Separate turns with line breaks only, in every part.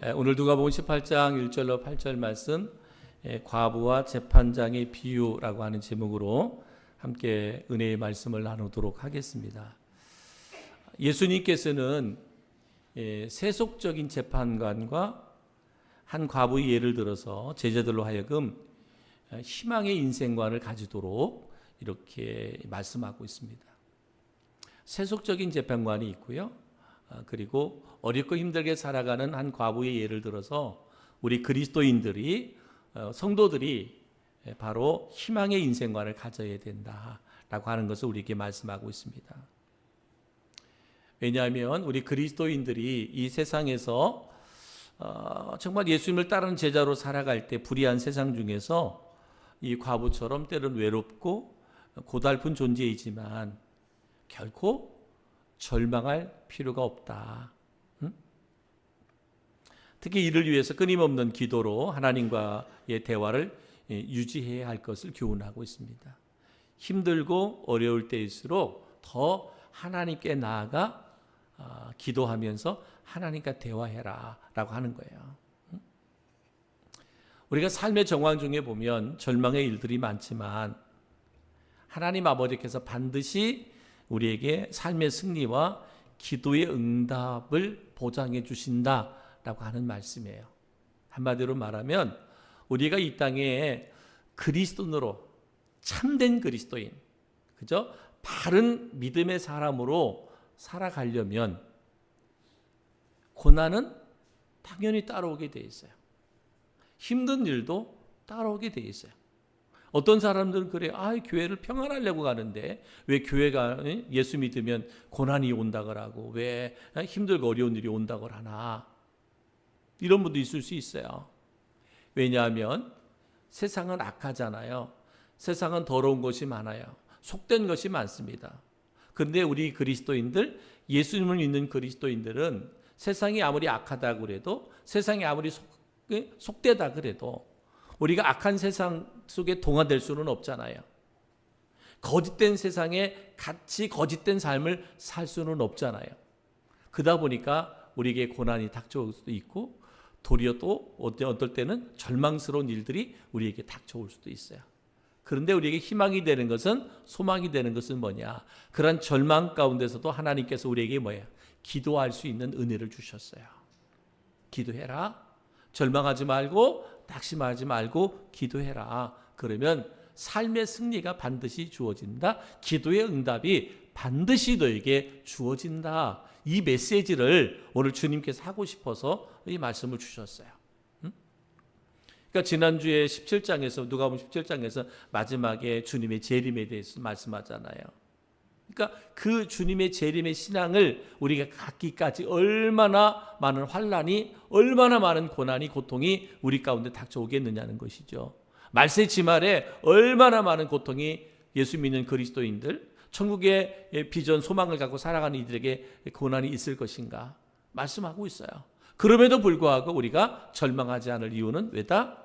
오늘 누가복음 18장 1절로 8절 말씀, 과부와 재판장의 비유라고 하는 제목으로 함께 은혜의 말씀을 나누도록 하겠습니다. 예수님께서는 세속적인 재판관과 한 과부의 예를 들어서 제자들로 하여금 희망의 인생관을 가지도록 이렇게 말씀하고 있습니다. 세속적인 재판관이 있고요. 그리고 어렵고 힘들게 살아가는 한 과부의 예를 들어서 우리 그리스도인들이, 성도들이 바로 희망의 인생관을 가져야 된다라고 하는 것을 우리에게 말씀하고 있습니다. 왜냐하면 우리 그리스도인들이 이 세상에서 정말 예수님을 따르는 제자로 살아갈 때 불의한 세상 중에서 이 과부처럼 때로는 외롭고 고달픈 존재이지만 결코 절망할 필요가 없다. 특히 이를 위해서 끊임없는 기도로 하나님과의 대화를 유지해야 할 것을 교훈하고 있습니다. 힘들고 어려울 때일수록 더 하나님께 나아가 기도하면서 하나님과 대화해라 라고 하는 거예요. 우리가 삶의 정황 중에 보면 절망의 일들이 많지만 하나님 아버지께서 반드시 우리에게 삶의 승리와 기도의 응답을 보장해 주신다라고 하는 말씀이에요. 한마디로 말하면 우리가 이 땅에 그리스도인으로, 참된 그리스도인, 그죠? 바른 믿음의 사람으로 살아가려면 고난은 당연히 따라오게 돼 있어요. 힘든 일도 따라오게 돼 있어요. 어떤 사람들은 그래요. 교회를 평안하려고 가는데 왜 교회가 예수 믿으면 고난이 온다고 하고 왜 힘들고 어려운 일이 온다고 하나. 이런 분도 있을 수 있어요. 왜냐하면 세상은 악하잖아요. 세상은 더러운 것이 많아요. 속된 것이 많습니다. 그런데 우리 그리스도인들, 예수님을 믿는 그리스도인들은 세상이 아무리 악하다고 그래도, 세상이 아무리 속되다 그래도 우리가 악한 세상 속에 동화될 수는 없잖아요. 거짓된 세상에 같이 거짓된 삶을 살 수는 없잖아요. 그러다 보니까 우리에게 고난이 닥쳐올 수도 있고 도리어 또 어떨 때는 절망스러운 일들이 우리에게 닥쳐올 수도 있어요. 그런데 우리에게 희망이 되는 것은, 소망이 되는 것은 뭐냐? 그런 절망 가운데서도 하나님께서 우리에게 뭐예요? 기도할 수 있는 은혜를 주셨어요. 기도해라. 절망하지 말고 낙심하지 말고 기도해라. 그러면 삶의 승리가 반드시 주어진다. 기도의 응답이 반드시 너에게 주어진다. 이 메시지를 오늘 주님께서 하고 싶어서 이 말씀을 주셨어요. 그러니까 지난주에 17장에서, 누가복음 17장에서 마지막에 주님의 재림에 대해서 말씀하잖아요. 그러니까 그 주님의 재림의 신앙을 우리가 갖기까지 얼마나 많은 환난이, 얼마나 많은 고난이, 고통이 우리 가운데 닥쳐오겠느냐는 것이죠. 말세 지말에 얼마나 많은 고통이 예수 믿는 그리스도인들, 천국의 비전, 소망을 갖고 살아가는 이들에게 고난이 있을 것인가 말씀하고 있어요. 그럼에도 불구하고 우리가 절망하지 않을 이유는 왜다?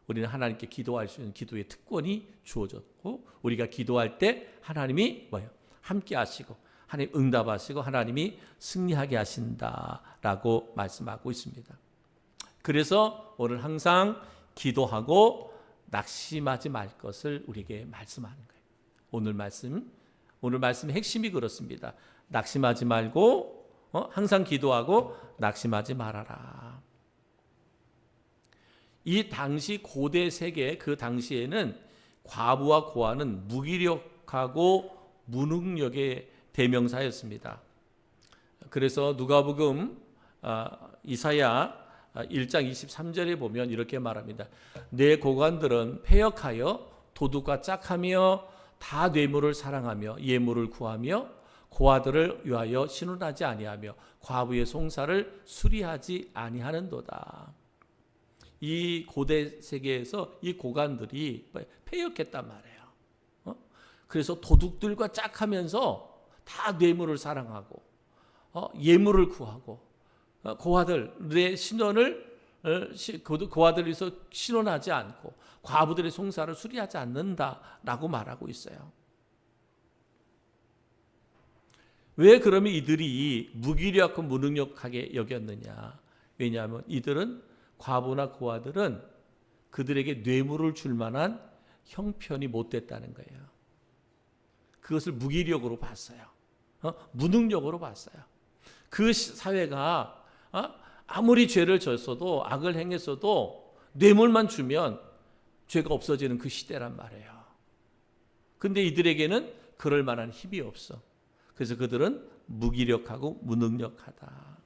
우리는 하나님께 기도할 수 있는 기도의 특권이 주어졌고, 우리가 기도할 때 하나님이 뭐예요? 함께 하시고 하나님 응답하시고 하나님이 승리하게 하신다라고 말씀하고 있습니다. 그래서 오늘 항상 기도하고 낙심하지 말 것을 우리에게 말씀하는 거예요. 오늘 말씀의 핵심이 그렇습니다. 낙심하지 말고 항상 기도하고 낙심하지 말아라. 이 당시 고대 세계, 그 당시에는 과부와 고아는 무기력하고 무능력의 대명사였습니다. 그래서 누가복음 이사야 1장 23절에 보면 이렇게 말합니다. 내 고관들은 패역하여 도둑과 짝하며 다 뇌물을 사랑하며 예물을 구하며 고아들을 위하여 신원하지 아니하며 과부의 송사를 수리하지 아니하는도다. 이 고대 세계에서 이 고관들이 패역했단 말이에요. 그래서 도둑들과 짝하면서 다 뇌물을 사랑하고 예물을 구하고 고아들의 신원을 고아들에서 신원하지 않고 과부들의 송사를 수리하지 않는다라고 말하고 있어요. 왜 그러면 이들이 무기력하고 무능력하게 여겼느냐? 왜냐하면 이들은, 과부나 고아들은 그들에게 뇌물을 줄 만한 형편이 못 됐다는 거예요. 그것을 무기력으로 봤어요. 무능력으로 봤어요. 그 사회가 아무리 죄를 졌어도, 악을 행했어도 뇌물만 주면 죄가 없어지는 그 시대란 말이에요. 근데 이들에게는 그럴 만한 힘이 없어. 그래서 그들은 무기력하고 무능력하다.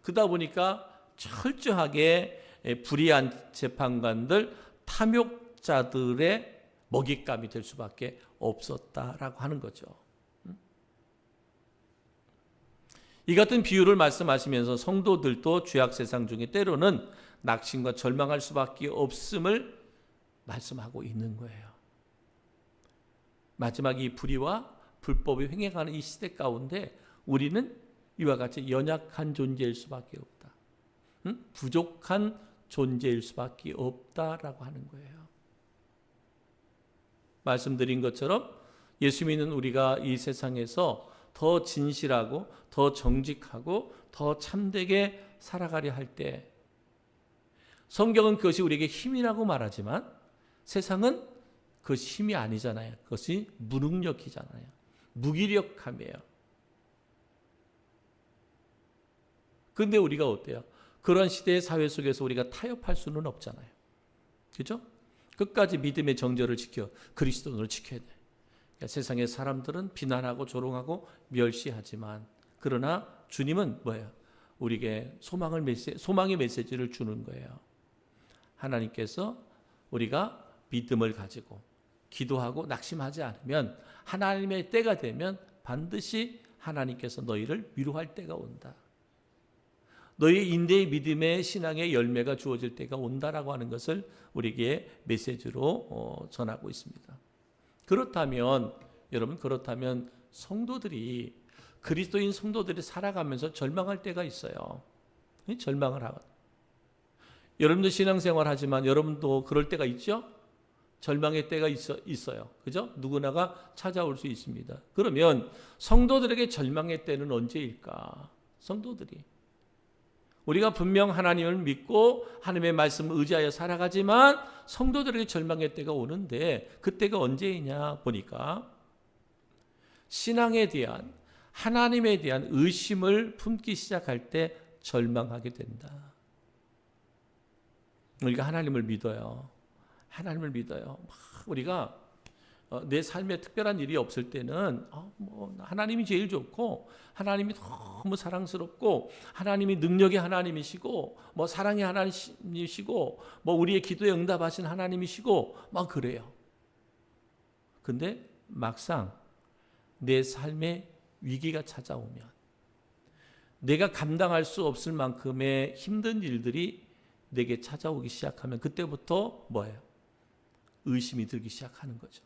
그러다 보니까 철저하게 불의한 재판관들, 탐욕자들의 먹잇감이 될 수밖에 없었다라고 하는 거죠. 이 같은 비유를 말씀하시면서 성도들도 죄악 세상 중에 때로는 낙심과 절망할 수밖에 없음을 말씀하고 있는 거예요. 마지막 이 불의와 불법이 횡행하는 이 시대 가운데 우리는 이와 같이 연약한 존재일 수밖에 없다. 부족한 존재일 수밖에 없다라고 하는 거예요. 말씀드린 것처럼 예수 믿는 우리가 이 세상에서 더 진실하고 더 정직하고 더 참되게 살아가려 할 때, 성경은 그것이 우리에게 힘이라고 말하지만 세상은 그것이 힘이 아니잖아요. 그것이 무능력이잖아요. 무기력함이에요. 그런데 우리가 어때요? 그런 시대의 사회 속에서 우리가 타협할 수는 없잖아요. 그렇죠? 끝까지 믿음의 정절을 지켜 그리스도를 지켜야 돼. 그러니까 세상의 사람들은 비난하고 조롱하고 멸시하지만, 그러나 주님은 뭐예요? 우리에게 소망의 메시지를 주는 거예요. 하나님께서 우리가 믿음을 가지고 기도하고 낙심하지 않으면, 하나님의 때가 되면 반드시 하나님께서 너희를 위로할 때가 온다. 너희 인내의 믿음의 신앙의 열매가 주어질 때가 온다라고 하는 것을 우리에게 메시지로 전하고 있습니다. 그렇다면 여러분, 그렇다면 성도들이, 그리스도인 성도들이 살아가면서 절망할 때가 있어요. 절망을 하고. 여러분도 신앙생활 하지만 여러분도 그럴 때가 있죠? 절망의 때가 있어요. 그죠? 누구나가 찾아올 수 있습니다. 그러면 성도들에게 절망의 때는 언제일까? 성도들이. 우리가 분명 하나님을 믿고 하나님의 말씀을 의지하여 살아가지만 성도들에게 절망의 때가 오는데, 그때가 언제이냐 보니까 신앙에 대한, 하나님에 대한 의심을 품기 시작할 때 절망하게 된다. 우리가 하나님을 믿어요. 하나님을 믿어요. 우리가 내 삶에 특별한 일이 없을 때는 하나님이 제일 좋고, 하나님이 너무 사랑스럽고, 하나님이 능력의 하나님이시고, 사랑의 하나님이시고, 우리의 기도에 응답하신 하나님이시고, 막 그래요. 근데 막상 내 삶에 위기가 찾아오면, 내가 감당할 수 없을 만큼의 힘든 일들이 내게 찾아오기 시작하면, 그때부터 뭐예요? 의심이 들기 시작하는 거죠.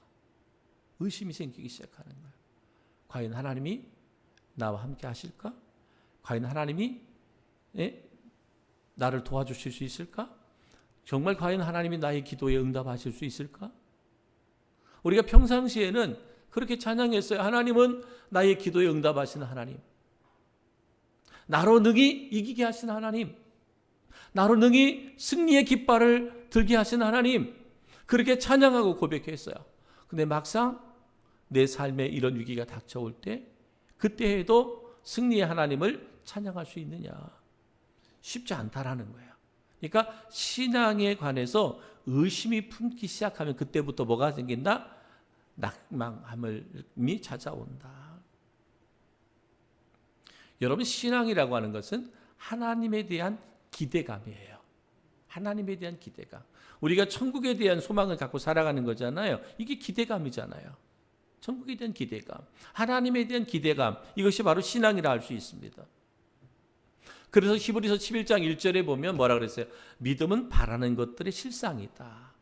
의심이 생기기 시작하는 거예요. 과연 하나님이 나와 함께 하실까? 과연 하나님이 나를 도와주실 수 있을까? 정말 과연 하나님이 나의 기도에 응답하실 수 있을까? 우리가 평상시에는 그렇게 찬양했어요. 하나님은 나의 기도에 응답하시는 하나님, 나로 능히 이기게 하신 하나님, 나로 능히 승리의 깃발을 들게 하신 하나님, 그렇게 찬양하고 고백했어요. 근데 막상 내 삶에 이런 위기가 닥쳐올 때, 그때에도 승리의 하나님을 찬양할 수 있느냐? 쉽지 않다라는 거예요. 그러니까 신앙에 관해서 의심이 품기 시작하면 그때부터 뭐가 생긴다? 낙망함이 찾아온다. 여러분, 신앙이라고 하는 것은 하나님에 대한 기대감이에요. 하나님에 대한 기대감. 우리가 천국에 대한 소망을 갖고 살아가는 거잖아요. 이게 기대감이잖아요. 천국에 대한 기대감, 하나님에 대한 기대감, 이것이 바로 신앙이라 할 수 있습니다. 그래서 히브리서 11장 1절에 보면 뭐라 그랬어요? 믿음은 바라는 것들의 실상이다.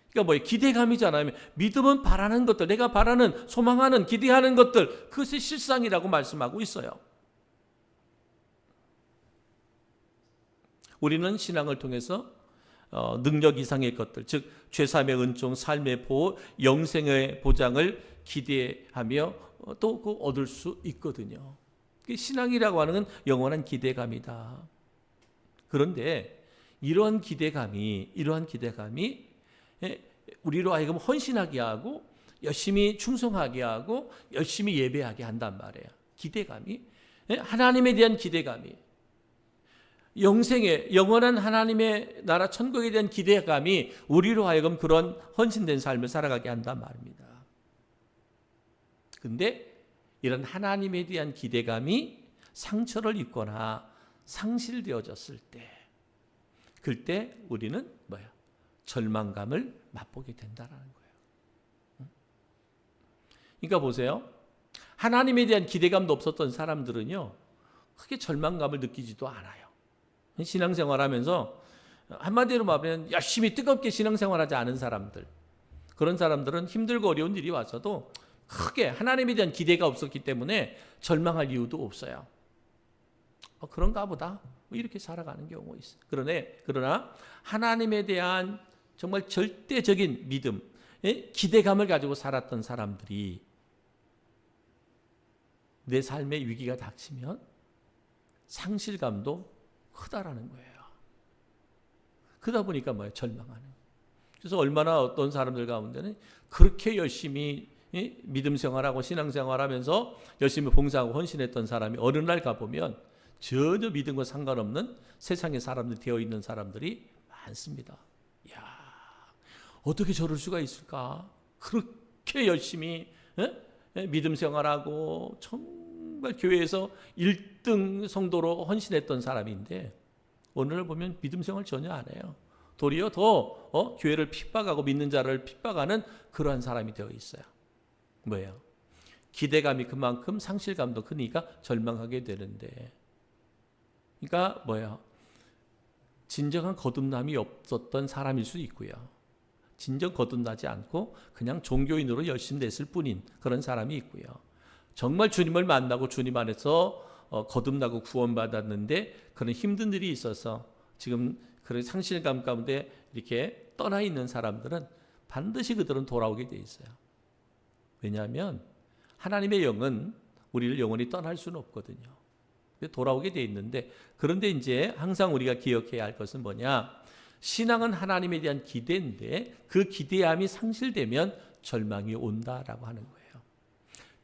그러니까 뭐예요? 기대감이잖아요. 믿음은 바라는 것들, 내가 바라는, 소망하는, 기대하는 것들, 그것이 실상이라고 말씀하고 있어요. 우리는 신앙을 통해서 능력 이상의 것들, 즉 죄사함의 은총, 삶의 보호, 영생의 보장을 기대하며 또 얻을 수 있거든요. 신앙이라고 하는 건 영원한 기대감이다. 그런데 이러한 기대감이 우리로 하여금 헌신하게 하고 열심히 충성하게 하고 열심히 예배하게 한단 말이에요. 기대감이, 하나님에 대한 기대감이, 영생에 영원한 하나님의 나라 천국에 대한 기대감이 우리로 하여금 그런 헌신된 삶을 살아가게 한단 말입니다. 근데 이런 하나님에 대한 기대감이 상처를 입거나 상실되어졌을 때, 그때 우리는 절망감을 맛보게 된다라는 거예요. 그러니까 보세요. 하나님에 대한 기대감도 없었던 사람들은요, 크게 절망감을 느끼지도 않아요. 신앙생활하면서 한마디로 말하면 열심히 뜨겁게 신앙생활하지 않은 사람들, 그런 사람들은 힘들고 어려운 일이 와서도 크게 하나님에 대한 기대가 없었기 때문에 절망할 이유도 없어요. 그런가 보다 이렇게 살아가는 경우가 있어요. 그러나 하나님에 대한 정말 절대적인 믿음, 기대감을 가지고 살았던 사람들이 내 삶의 위기가 닥치면 상실감도 크다라는 거예요. 그러다 보니까 절망하는. 그래서 얼마나 어떤 사람들 가운데는 그렇게 열심히 믿음 생활하고 신앙 생활하면서 열심히 봉사하고 헌신했던 사람이 어느 날 가보면 전혀 믿음과 상관없는 세상의 사람들 되어 있는 사람들이 많습니다. 이야, 어떻게 저럴 수가 있을까? 그렇게 열심히 믿음 생활하고 정말 교회에서 1등 성도로 헌신했던 사람인데 어느 날 보면 믿음 생활 전혀 안 해요. 도리어 더 교회를 핍박하고 믿는 자를 핍박하는 그러한 사람이 되어 있어요. 뭐예요? 기대감이 그만큼 상실감도 크니까 절망하게 되는데, 그러니까 진정한 거듭남이 없었던 사람일 수 있고요. 진정 거듭나지 않고 그냥 종교인으로 열심히 냈을 뿐인 그런 사람이 있고요. 정말 주님을 만나고 주님 안에서 거듭나고 구원받았는데 그런 힘든 일이 있어서 지금 그런 상실감 가운데 이렇게 떠나 있는 사람들은 반드시 그들은 돌아오게 돼 있어요. 왜냐하면 하나님의 영은 우리를 영원히 떠날 수는 없거든요. 돌아오게 돼 있는데, 그런데 이제 항상 우리가 기억해야 할 것은 뭐냐? 신앙은 하나님에 대한 기대인데 그 기대함이 상실되면 절망이 온다라고 하는 거예요.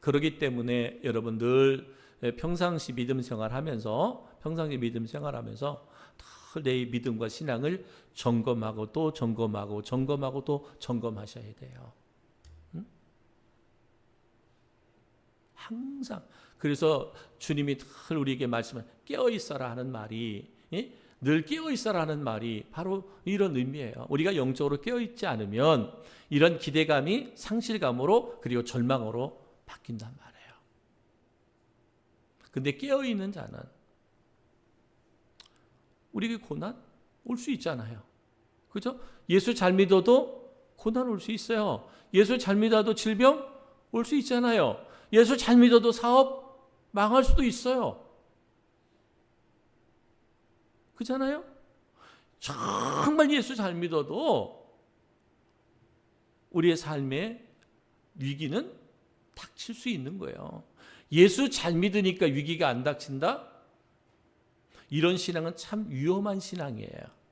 그렇기 때문에 여러분 늘 평상시 믿음 생활하면서 내 믿음과 신앙을 점검하고 또 점검하고 또 점검하셔야 돼요. 항상. 그래서 주님이 늘 우리에게 말씀을 깨어있어라 하는 말이, 늘 깨어있어라 하는 말이 바로 이런 의미예요. 우리가 영적으로 깨어있지 않으면 이런 기대감이 상실감으로 그리고 절망으로 바뀐단 말이에요. 근데 깨어있는 자는 우리에게 고난 올 수 있잖아요. 그죠? 예수 잘 믿어도 고난 올 수 있어요. 예수 잘 믿어도 질병 올 수 있잖아요. 예수 잘 믿어도 사업 망할 수도 있어요. 그렇잖아요? 정말 예수 잘 믿어도 우리의 삶의 위기는 닥칠 수 있는 거예요. 예수 잘 믿으니까 위기가 안 닥친다? 이런 신앙은 참 위험한 신앙이에요.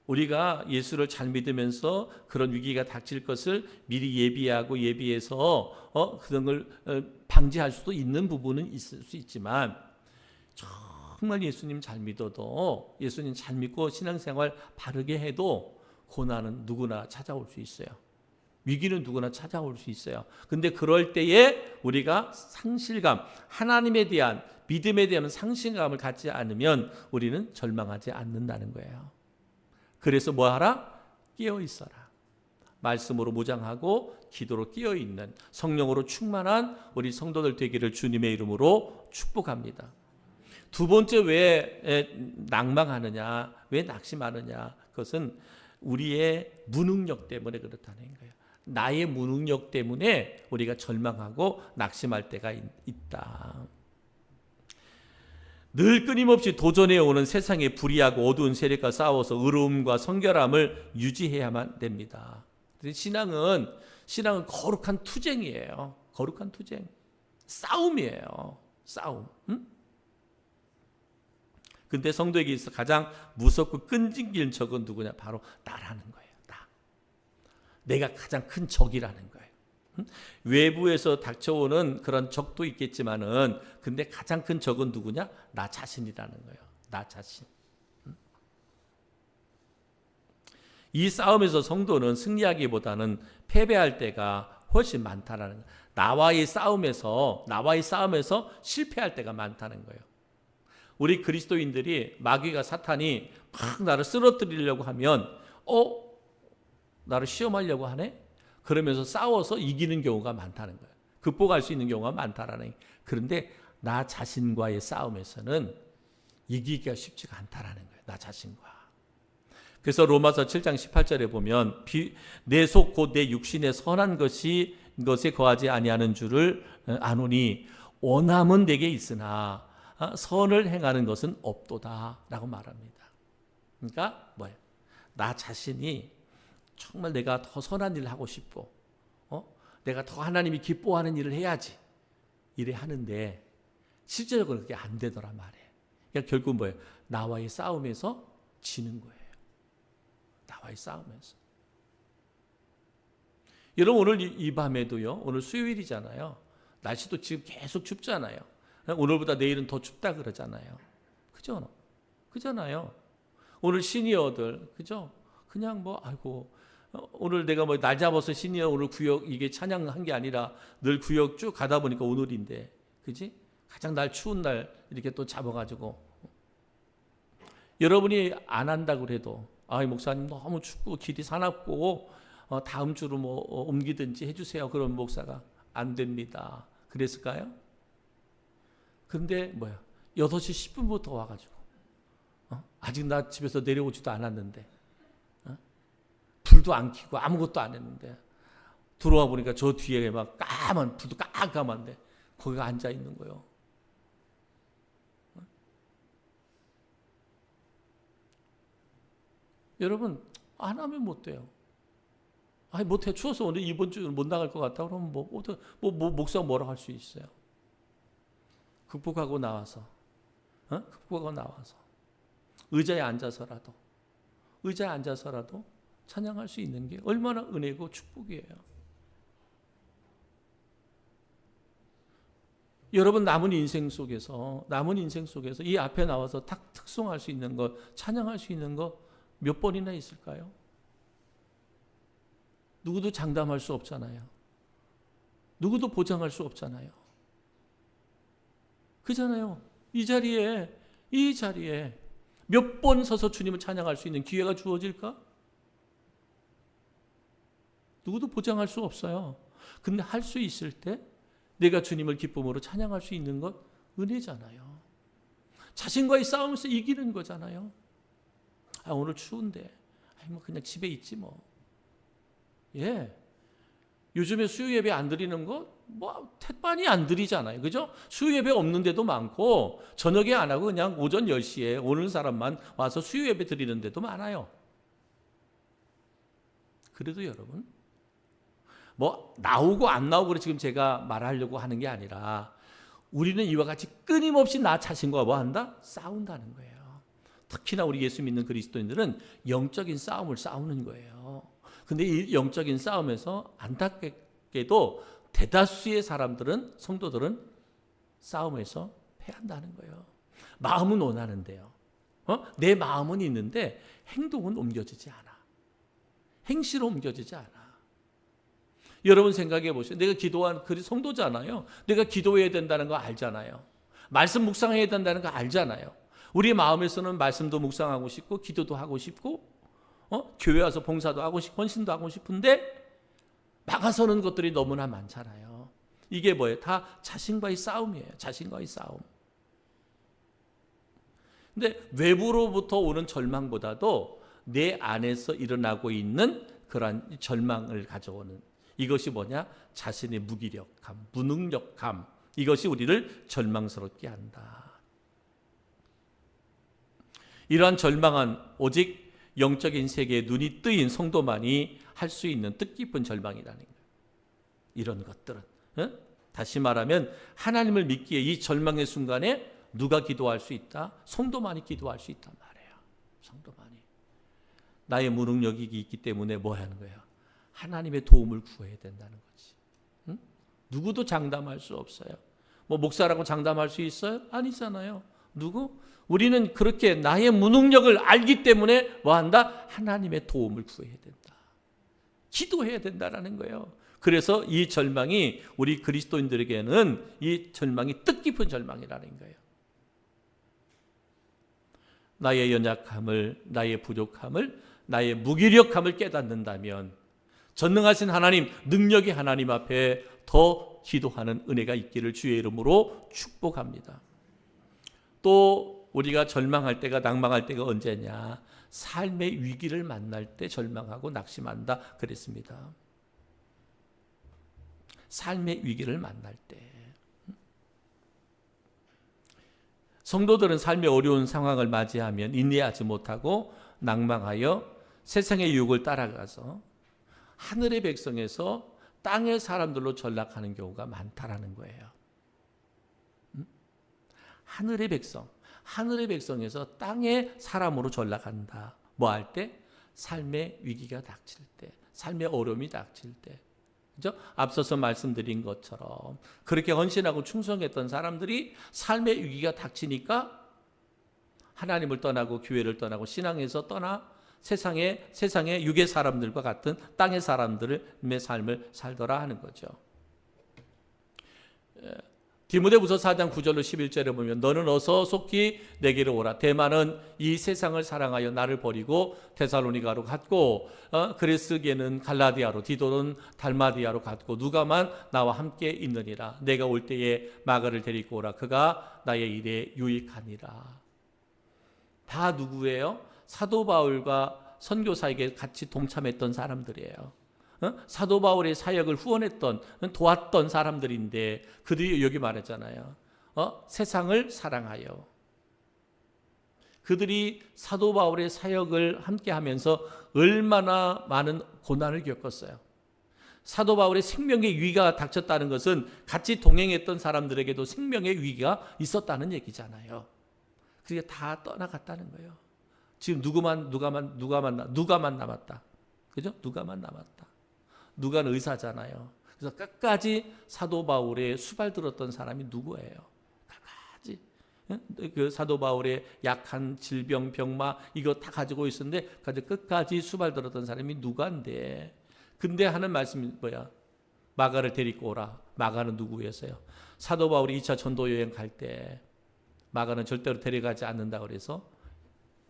우리가 예수를 잘 믿으면서 그런 위기가 닥칠 것을 미리 예비해서 그런 걸 방지할 수도 있는 부분은 있을 수 있지만, 정말 예수님 잘 믿어도, 예수님 잘 믿고 신앙생활 바르게 해도 고난은 누구나 찾아올 수 있어요. 위기는 누구나 찾아올 수 있어요. 근데 그럴 때에 우리가 상실감, 하나님에 대한 믿음에 대한 상실감을 갖지 않으면 우리는 절망하지 않는다는 거예요. 그래서 뭐하라? 깨어있어라. 말씀으로 무장하고 기도로 깨어있는 성령으로 충만한 우리 성도들 되기를 주님의 이름으로 축복합니다. 두 번째, 왜 낭망하느냐, 왜 낙심하느냐, 그것은 우리의 무능력 때문에 그렇다는 거예요. 나의 무능력 때문에 우리가 절망하고 낙심할 때가 있다. 늘 끊임없이 도전해 오는 세상의 불의하고 어두운 세력과 싸워서 의로움과 성결함을 유지해야만 됩니다. 신앙은 거룩한 투쟁이에요. 거룩한 투쟁. 싸움이에요. 싸움. 응? 근데 성도에게 있어 가장 무섭고 끈질긴 적은 누구냐? 바로 나라는 거예요. 나. 내가 가장 큰 적이라는 거예요. 응? 외부에서 닥쳐오는 그런 적도 있겠지만은 근데 가장 큰 적은 누구냐? 나 자신이라는 거예요. 나 자신. 이 싸움에서 성도는 승리하기보다는 패배할 때가 훨씬 많다라는 거예요. 나와의 싸움에서 실패할 때가 많다는 거예요. 우리 그리스도인들이 마귀가 사탄이 막 나를 쓰러뜨리려고 하면 나를 시험하려고 하네? 그러면서 싸워서 이기는 경우가 많다는 거예요. 극복할 수 있는 경우가 많다라는 거예요. 그런데 나 자신과의 싸움에서는 이기기가 쉽지가 않다라는 거예요. 나 자신과. 그래서 로마서 7장 18절에 보면 내 속 곧 내 육신의 선한 것에 거하지 아니하는 줄을 아노니 원함은 내게 있으나 선을 행하는 것은 없도다라고 말합니다. 그러니까 뭐예요? 나 자신이 정말 내가 더 선한 일을 하고 싶고 내가 더 하나님이 기뻐하는 일을 해야지 이래 하는데 실제적으로 그게 안 되더란 말이에요. 그러니까 결국 뭐예요? 나와의 싸움에서 지는 거예요. 나와의 싸움에서. 여러분 오늘 이 밤에도요. 오늘 수요일이잖아요. 날씨도 지금 계속 춥잖아요. 오늘보다 내일은 더 춥다 그러잖아요. 그죠? 그잖아요. 오늘 시니어들 그죠? 그냥 오늘 내가 날 잡아서 시니어 오늘 구역 이게 찬양한 게 아니라 늘 구역 쭉 가다 보니까 오늘인데 그지? 가장 날 추운 날 이렇게 또 잡아가지고 여러분이 안 한다고 그래도 목사님 너무 춥고 길이 사납고 다음 주로 옮기든지 해주세요. 그런 목사가 안 됩니다. 그랬을까요? 근데 8시 10분부터 와가지고 아직 나 집에서 내려오지도 않았는데 불도 안 켜고 아무것도 안 했는데 들어와 보니까 저 뒤에 막 불도 깜깜한데 거기가 앉아 있는 거예요. 여러분 안 하면 못 돼요. 못해 추워서 오늘 이번 주는 못 나갈 것 같다 그러면 목사가 뭐라고 할 수 있어요. 극복하고 나와서 의자에 앉아서라도 찬양할 수 있는 게 얼마나 은혜고 축복이에요. 여러분 남은 인생 속에서 이 앞에 나와서 딱 특송할 수 있는 것, 찬양할 수 있는 것 몇 번이나 있을까요? 누구도 장담할 수 없잖아요. 누구도 보장할 수 없잖아요. 그잖아요. 이 자리에 몇 번 서서 주님을 찬양할 수 있는 기회가 주어질까? 누구도 보장할 수 없어요. 근데 할 수 있을 때 내가 주님을 기쁨으로 찬양할 수 있는 것 은혜잖아요. 자신과의 싸움에서 이기는 거잖아요. 오늘 추운데 그냥 집에 있지 뭐. 요즘에 수요 예배 안 드리는 거 택반이 안 드리잖아요. 그죠? 수요 예배 없는 데도 많고 저녁에 안 하고 그냥 오전 10시에 오는 사람만 와서 수요 예배 드리는 데도 많아요. 그래도 여러분 나오고 안 나오고 지금 제가 말하려고 하는 게 아니라 우리는 이와 같이 끊임없이 나 자신과 한다? 싸운다는 거예요. 특히나 우리 예수 믿는 그리스도인들은 영적인 싸움을 싸우는 거예요. 근데 이 영적인 싸움에서 안타깝게도 대다수의 성도들은 싸움에서 패한다는 거예요. 마음은 원하는데요. 내 마음은 있는데 행동은 옮겨지지 않아. 행실은 옮겨지지 않아. 여러분 생각해 보세요. 내가 기도한 성도잖아요. 내가 기도해야 된다는 거 알잖아요. 말씀 묵상해야 된다는 거 알잖아요. 우리 마음에서는 말씀도 묵상하고 싶고 기도도 하고 싶고 교회 와서 봉사도 하고 싶고 헌신도 하고 싶은데 막아서는 것들이 너무나 많잖아요. 이게 뭐예요? 다 자신과의 싸움이에요. 자신과의 싸움. 근데 외부로부터 오는 절망보다도 내 안에서 일어나고 있는 그러한 절망을 가져오는 이것이 뭐냐? 자신의 무기력함, 무능력함. 이것이 우리를 절망스럽게 한다. 이러한 절망은 오직 영적인 세계에 눈이 뜨인 성도만이 할 수 있는 뜻깊은 절망이라는 거예요. 이런 것들은 다시 말하면 하나님을 믿기에 이 절망의 순간에 누가 기도할 수 있다? 성도만이 기도할 수 있단 말이에요. 성도만이. 나의 무능력이 있기 때문에 뭐 하는 거예요? 하나님의 도움을 구해야 된다는 거지. 응? 누구도 장담할 수 없어요. 뭐 목사라고 장담할 수 있어요? 아니잖아요. 누구? 우리는 그렇게 나의 무능력을 알기 때문에 뭐 한다? 하나님의 도움을 구해야 된다. 기도해야 된다라는 거예요. 그래서 이 절망이 우리 그리스도인들에게는 이 절망이 뜻깊은 절망이라는 거예요. 나의 연약함을, 나의 부족함을, 나의 무기력함을 깨닫는다면 전능하신 하나님, 능력의 하나님 앞에 더 기도하는 은혜가 있기를 주의 이름으로 축복합니다. 또 우리가 절망할 때가, 낭망할 때가 언제냐? 삶의 위기를 만날 때 절망하고 낙심한다 그랬습니다. 삶의 위기를 만날 때. 성도들은 삶의 어려운 상황을 맞이하면 인내하지 못하고 낭망하여 세상의 유혹을 따라가서 하늘의 백성에서 땅의 사람들로 전락하는 경우가 많다라는 거예요. 하늘의 백성에서 땅의 사람으로 전락한다. 뭐 할 때? 삶의 위기가 닥칠 때, 삶의 어려움이 닥칠 때. 그죠? 앞서서 말씀드린 것처럼 그렇게 헌신하고 충성했던 사람들이 삶의 위기가 닥치니까 하나님을 떠나고 교회를 떠나고 신앙에서 떠나 세상의 육의 사람들과 같은 땅의 사람들의 삶을 살더라 하는 거죠. 디모데후서 4장 9절로 11절에 보면 너는 어서 속히 내게로 오라. 데마는 이 세상을 사랑하여 나를 버리고 데살로니가로 갔고 그레스게는 갈라디아로, 디도는 달마디아로 갔고 누가만 나와 함께 있느니라. 내가 올 때에 마가를 데리고 오라. 그가 나의 일에 유익하니라. 다 누구예요? 사도 바울과 선교사에게 같이 동참했던 사람들이에요. 사도 바울의 사역을 후원했던, 도왔던 사람들인데 그들이 여기 말했잖아요. 세상을 사랑하여. 그들이 사도 바울의 사역을 함께 하면서 얼마나 많은 고난을 겪었어요. 사도 바울의 생명의 위기가 닥쳤다는 것은 같이 동행했던 사람들에게도 생명의 위기가 있었다는 얘기잖아요. 그게 다 떠나갔다는 거예요. 지금 누가만 남았다. 그죠? 누가만 남았다. 누가는 의사잖아요. 그래서 끝까지 사도 바울의 수발 들었던 사람이 누구예요? 끝까지. 그 사도 바울의 약한 질병, 병마 이거 다 가지고 있었는데 끝까지 수발 들었던 사람이 누가인데. 근데 하는 말씀이 뭐야? 마가를 데리고 오라. 마가는 누구였어요? 사도 바울이 2차 전도 여행 갈 때 마가는 절대로 데려가지 않는다 그래서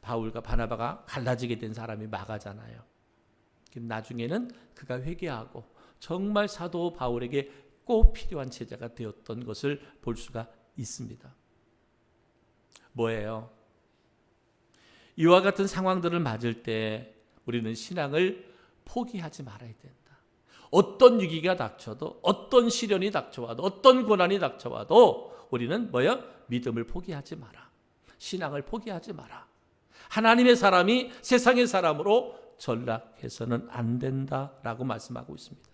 바울과 바나바가 갈라지게 된 사람이 마가잖아요. 나중에는 그가 회개하고 정말 사도 바울에게 꼭 필요한 제자가 되었던 것을 볼 수가 있습니다. 뭐예요? 이와 같은 상황들을 맞을 때 우리는 신앙을 포기하지 말아야 된다. 어떤 위기가 닥쳐도, 어떤 시련이 닥쳐와도, 어떤 고난이 닥쳐와도 우리는 뭐예요? 믿음을 포기하지 마라. 신앙을 포기하지 마라. 하나님의 사람이 세상의 사람으로 전락해서는 안 된다라고 말씀하고 있습니다.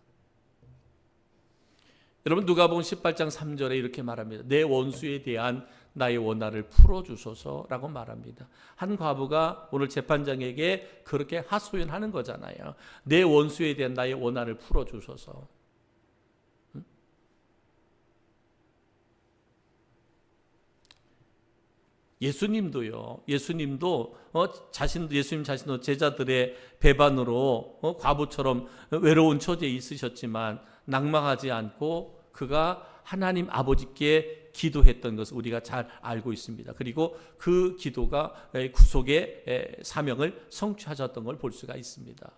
여러분 누가복음 18장 3절에 이렇게 말합니다. 내 원수에 대한 나의 원한을 풀어주소서라고 말합니다. 한 과부가 오늘 재판장에게 그렇게 하소연하는 거잖아요. 내 원수에 대한 나의 원한을 풀어주소서. 예수님도 예수님 자신도 제자들의 배반으로 과부처럼 외로운 처지에 있으셨지만 낭망하지 않고 그가 하나님 아버지께 기도했던 것을 우리가 잘 알고 있습니다. 그리고 그 기도가 구속의 사명을 성취하셨던 걸 볼 수가 있습니다.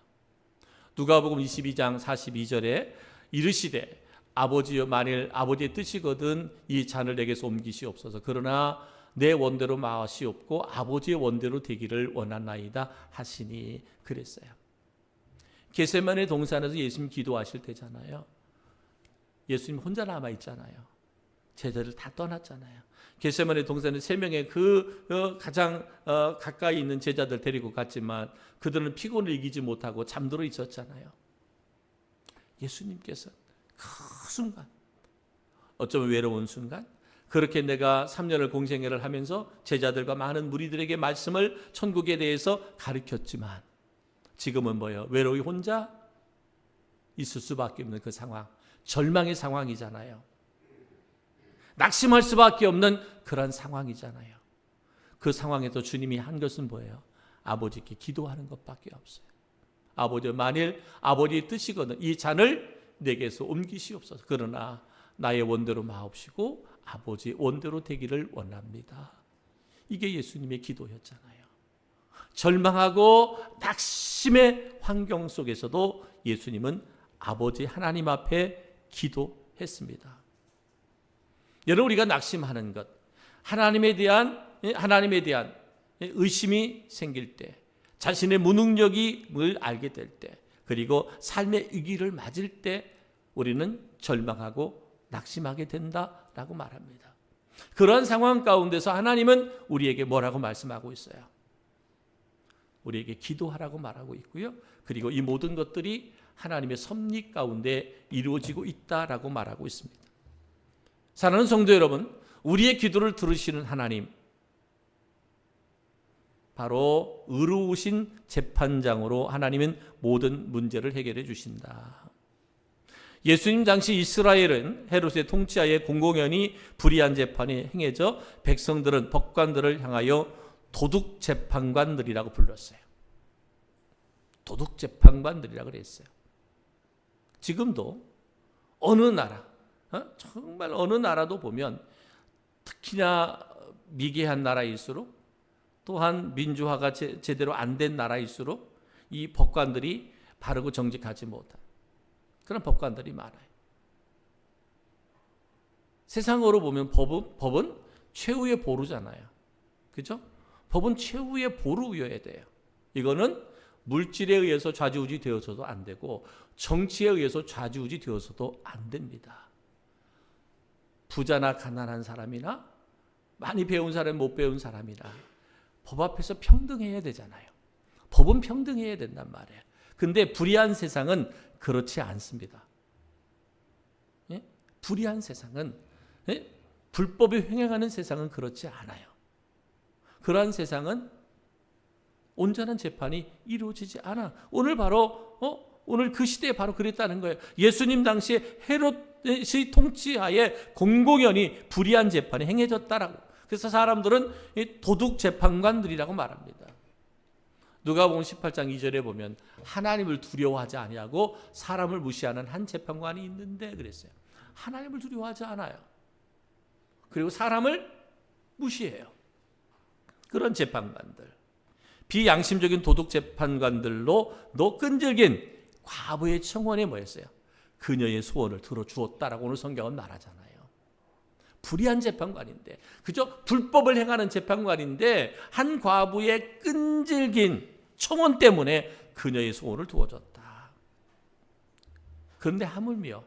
누가복음 22장 42절에 이르시되 아버지여 만일 아버지의 뜻이거든 이 잔을 내게서 옮기시옵소서. 그러나 내 원대로 마시옵고 아버지의 원대로 되기를 원하나이다 하시니 그랬어요. 겟세마네 동산에서 예수님 기도하실 때잖아요. 예수님 혼자 남아 있잖아요. 제자들 다 떠났잖아요. 겟세마네 동산에 3명의 가장 가까이 있는 제자들 데리고 갔지만 그들은 피곤을 이기지 못하고 잠들어 있었잖아요. 예수님께서 그 순간 어쩌면 외로운 순간, 그렇게 내가 3년을 공생애를 하면서 제자들과 많은 무리들에게 말씀을 천국에 대해서 가르쳤지만 지금은 뭐예요? 외로이 혼자 있을 수밖에 없는 그 상황, 절망의 상황이잖아요. 낙심할 수밖에 없는 그런 상황이잖아요. 그 상황에서 주님이 한 것은 뭐예요? 아버지께 기도하는 것밖에 없어요. 아버지, 만일 아버지의 뜻이거든 이 잔을 내게서 옮기시옵소서. 그러나 나의 원대로 마옵시고 아버지의 원대로 되기를 원합니다. 이게 예수님의 기도였잖아요. 절망하고 낙심의 환경 속에서도 예수님은 아버지 하나님 앞에 기도했습니다. 여러분, 우리가 낙심하는 것, 하나님에 대한 의심이 생길 때, 자신의 무능력임을 알게 될 때, 그리고 삶의 위기를 맞을 때 우리는 절망하고 낙심하게 된다라고 말합니다. 그런 상황 가운데서 하나님은 우리에게 뭐라고 말씀하고 있어요? 우리에게 기도하라고 말하고 있고요. 그리고 이 모든 것들이 하나님의 섭리 가운데 이루어지고 있다라고 말하고 있습니다. 사랑하는 성도 여러분, 우리의 기도를 들으시는 하나님, 바로 의로우신 재판장으로 하나님은 모든 문제를 해결해 주신다. 예수님 당시 이스라엘은 헤롯의 통치하에 공공연히 불의한 재판이 행해져 백성들은 법관들을 향하여 도둑재판관들이라고 불렀어요. 도둑재판관들이라고 그랬어요. 지금도 어느 나라, 정말 어느 나라도 보면 특히나 미개한 나라일수록, 또한 민주화가 제대로 안 된 나라일수록 이 법관들이 바르고 정직하지 못한 그런 법관들이 많아요. 세상으로 보면 법은 최후의 보루잖아요. 그죠? 법은 최후의 보루여야 돼요. 이거는 물질에 의해서 좌지우지 되어서도 안 되고 정치에 의해서 좌지우지 되어서도 안 됩니다. 부자나 가난한 사람이나 많이 배운 사람, 못 배운 사람이나 법 앞에서 평등해야 되잖아요. 법은 평등해야 된단 말이에요. 근데 불의한 세상은 그렇지 않습니다. 예? 불의한 세상은, 불법에 횡행하는 세상은 그렇지 않아요. 그러한 세상은 온전한 재판이 이루어지지 않아. 오늘 그 시대에 바로 그랬다는 거예요. 예수님 당시에 헤롯의 통치하에 공공연히 불의한 재판이 행해졌다라고. 그래서 사람들은 도둑 재판관들이라고 말합니다. 누가복음 18장 2절에 보면 하나님을 두려워하지 아니하고 사람을 무시하는 한 재판관이 있는데 그랬어요. 하나님을 두려워하지 않아요. 그리고 사람을 무시해요. 그런 재판관들, 비양심적인 도둑 재판관들로 끈질긴 과부의 청원에 뭐였어요? 그녀의 소원을 들어주었다라고 오늘 성경은 말하잖아요. 불의한 재판관인데, 그저 불법을 행하는 재판관인데 한 과부의 끈질긴 청원 때문에 그녀의 소원을 두어줬다. 그런데 하물며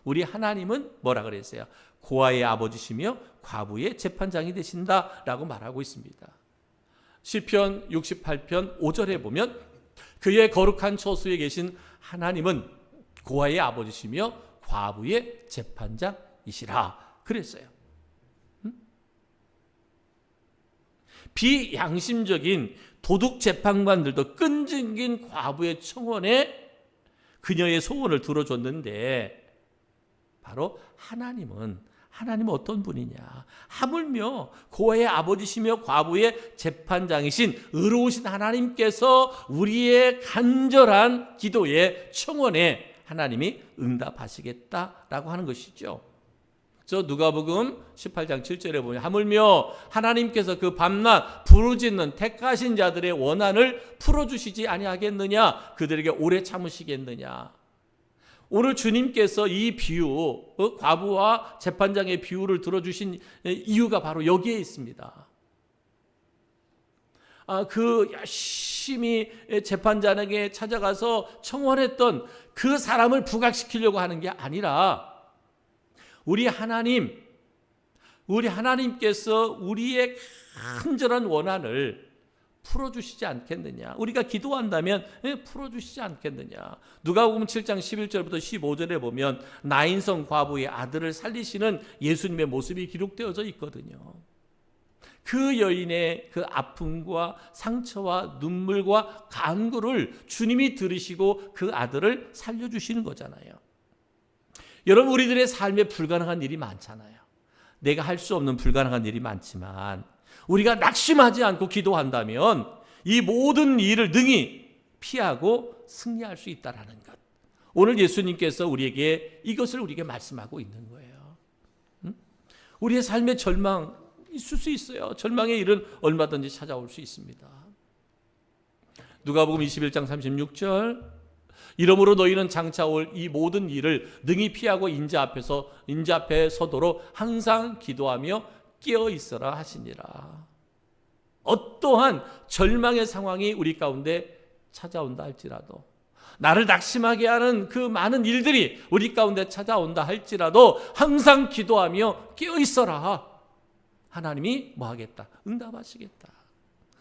우리 하나님은 뭐라 그랬어요? 고아의 아버지시며 과부의 재판장이 되신다라고 말하고 있습니다. 시편 68편 5절에 보면 그의 거룩한 처소에 계신 하나님은 고아의 아버지시며 과부의 재판장이시라 그랬어요. 비양심적인 도둑 재판관들도 끈질긴 과부의 청원에 그녀의 소원을 들어줬는데, 바로 하나님은 어떤 분이냐? 하물며 고아의 아버지시며 과부의 재판장이신 의로우신 하나님께서 우리의 간절한 기도에 청원에 하나님이 응답하시겠다라고 하는 것이죠. 저 누가복음 18장 7절에 보면 하물며 하나님께서 그 밤낮 부르짖는 택하신 자들의 원한을 풀어주시지 아니하겠느냐? 그들에게 오래 참으시겠느냐? 오늘 주님께서 이 비유, 과부와 재판장의 비유를 들어주신 이유가 바로 여기에 있습니다. 그 열심히 재판장에게 찾아가서 청원했던 그 사람을 부각시키려고 하는 게 아니라 우리 하나님께서 우리의 간절한 원한을 풀어주시지 않겠느냐. 우리가 기도한다면 풀어주시지 않겠느냐. 누가복음 7장 11절부터 15절에 보면 나인성 과부의 아들을 살리시는 예수님의 모습이 기록되어져 있거든요. 그 여인의 그 아픔과 상처와 눈물과 간구를 주님이 들으시고 그 아들을 살려주시는 거잖아요. 여러분, 우리들의 삶에 불가능한 일이 많잖아요. 내가 할 수 없는 불가능한 일이 많지만 우리가 낙심하지 않고 기도한다면 이 모든 일을 능히 피하고 승리할 수 있다는 것. 오늘 예수님께서 우리에게 이것을 우리에게 말씀하고 있는 거예요. 우리의 삶의 절망 있을 수 있어요. 절망의 일은 얼마든지 찾아올 수 있습니다. 누가복음 21장 36절, 이러므로 너희는 장차 올 이 모든 일을 능히 피하고 인자 앞에 서도록 항상 기도하며 깨어 있어라 하시니라. 어떠한 절망의 상황이 우리 가운데 찾아온다 할지라도, 나를 낙심하게 하는 그 많은 일들이 우리 가운데 찾아온다 할지라도 항상 기도하며 깨어 있어라. 하나님이 뭐 하겠다? 응답하시겠다.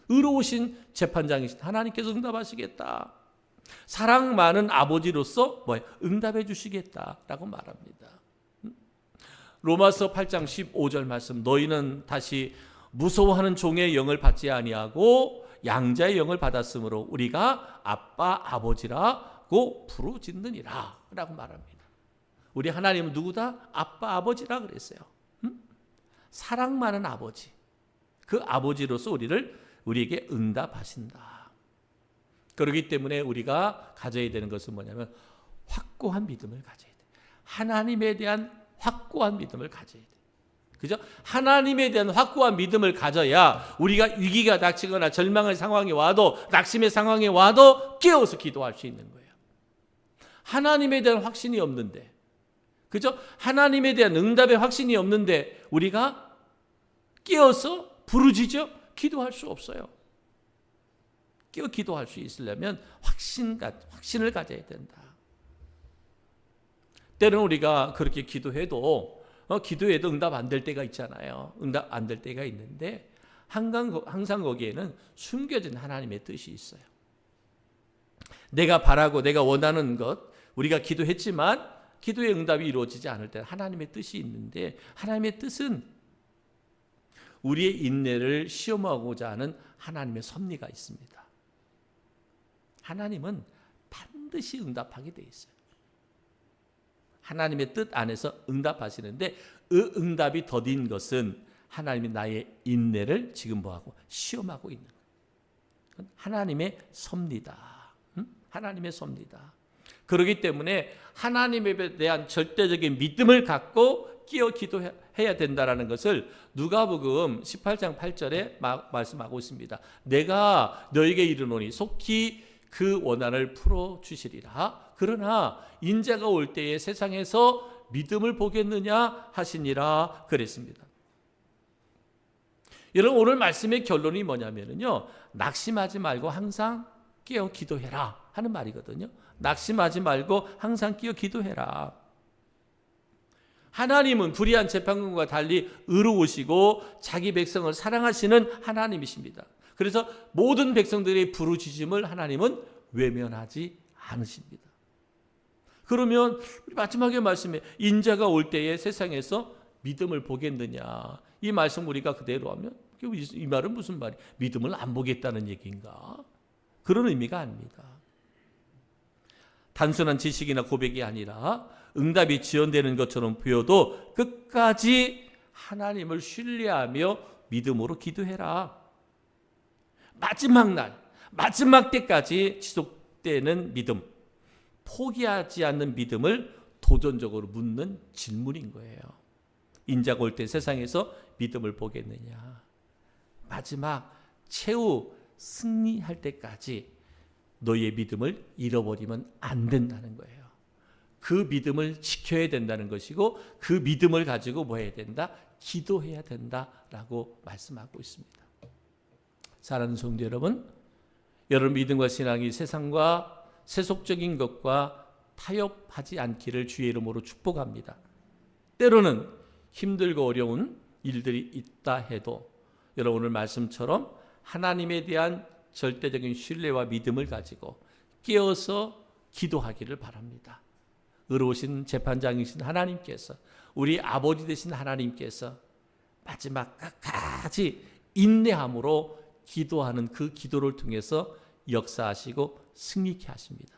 의로우신 재판장이신 하나님께서 응답하시겠다. 사랑 많은 아버지로서 응답해 주시겠다라고 말합니다. 로마서 8장 15절 말씀, 너희는 다시 무서워하는 종의 영을 받지 아니하고 양자의 영을 받았으므로 우리가 아빠 아버지라고 부르짖느니라 라고 말합니다. 우리 하나님은 누구다? 아빠 아버지라 그랬어요. 사랑 많은 아버지, 그 아버지로서 우리에게 응답하신다. 그렇기 때문에 우리가 가져야 되는 것은 뭐냐면 확고한 믿음을 가져야 돼. 하나님에 대한 확고한 믿음을 가져야 돼. 그죠? 하나님에 대한 확고한 믿음을 가져야 우리가 위기가 닥치거나 절망의 상황이 와도, 낙심의 상황이 와도 깨어서 기도할 수 있는 거예요. 하나님에 대한 확신이 없는데, 그죠? 하나님에 대한 응답의 확신이 없는데 우리가 깨어서 부르짖어 기도할 수 없어요. 깨어 기도할 수 있으려면 확신을 가져야 된다. 때로는 우리가 그렇게 기도해도 응답 안 될 때가 있잖아요. 응답 안 될 때가 있는데 항상 거기에는 숨겨진 하나님의 뜻이 있어요. 내가 바라고 내가 원하는 것, 우리가 기도했지만 기도의 응답이 이루어지지 않을 때 하나님의 뜻이 있는데, 하나님의 뜻은 우리의 인내를 시험하고자 하는 하나님의 섭리가 있습니다. 하나님은 반드시 응답하게 돼 있어요. 하나님의 뜻 안에서 응답하시는데, 그 응답이 더딘 것은 하나님이 나의 인내를 지금 뭐하고 시험하고 있는 거예요. 하나님의 섭리다. 하나님의 섭리다. 그렇기 때문에 하나님에 대한 절대적인 믿음을 갖고 끼어 기도해야 된다는 것을 누가복음 18장 8절에 말씀하고 있습니다. 내가 너에게 이르노니 속히 그 원한을 풀어주시리라. 그러나 인자가 올 때에 세상에서 믿음을 보겠느냐 하시니라 그랬습니다. 여러분, 오늘 말씀의 결론이 뭐냐면요, 낙심하지 말고 항상 깨어 기도해라 하는 말이거든요. 낙심하지 말고 항상 깨어 기도해라. 하나님은 불의한 재판관과 달리 의로우시고 자기 백성을 사랑하시는 하나님이십니다. 그래서 모든 백성들의 부르짖음을 하나님은 외면하지 않으십니다. 그러면 마지막에 말씀에 인자가 올 때에 세상에서 믿음을 보겠느냐, 이 말씀 우리가 그대로 하면 이 말은 무슨 말이에요? 믿음을 안 보겠다는 얘기인가? 그런 의미가 아닙니다. 단순한 지식이나 고백이 아니라 응답이 지연되는 것처럼 보여도 끝까지 하나님을 신뢰하며 믿음으로 기도해라. 마지막 날, 마지막 때까지 지속되는 믿음, 포기하지 않는 믿음을 도전적으로 묻는 질문인 거예요. 인자가 올 때 세상에서 믿음을 보겠느냐. 마지막 최후 승리할 때까지 너희의 믿음을 잃어버리면 안 된다는 거예요. 그 믿음을 지켜야 된다는 것이고, 그 믿음을 가지고 뭐 해야 된다? 기도해야 된다라고 말씀하고 있습니다. 사랑하는 성도 여러분, 여러분 믿음과 신앙이 세상과 세속적인 것과 타협하지 않기를 주의 이름으로 축복합니다. 때로는 힘들고 어려운 일들이 있다 해도 여러분 오늘 말씀처럼 하나님에 대한 절대적인 신뢰와 믿음을 가지고 깨어서 기도하기를 바랍니다. 의로우신 재판장이신 하나님께서, 우리 아버지 되신 하나님께서 마지막 끝까지 인내함으로 기도하는 그 기도를 통해서 역사하시고 승리케 하십니다.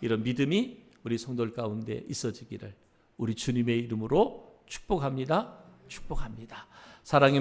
이런 믿음이 우리 성도들 가운데 있어지기를 우리 주님의 이름으로 축복합니다. 축복합니다. 사랑의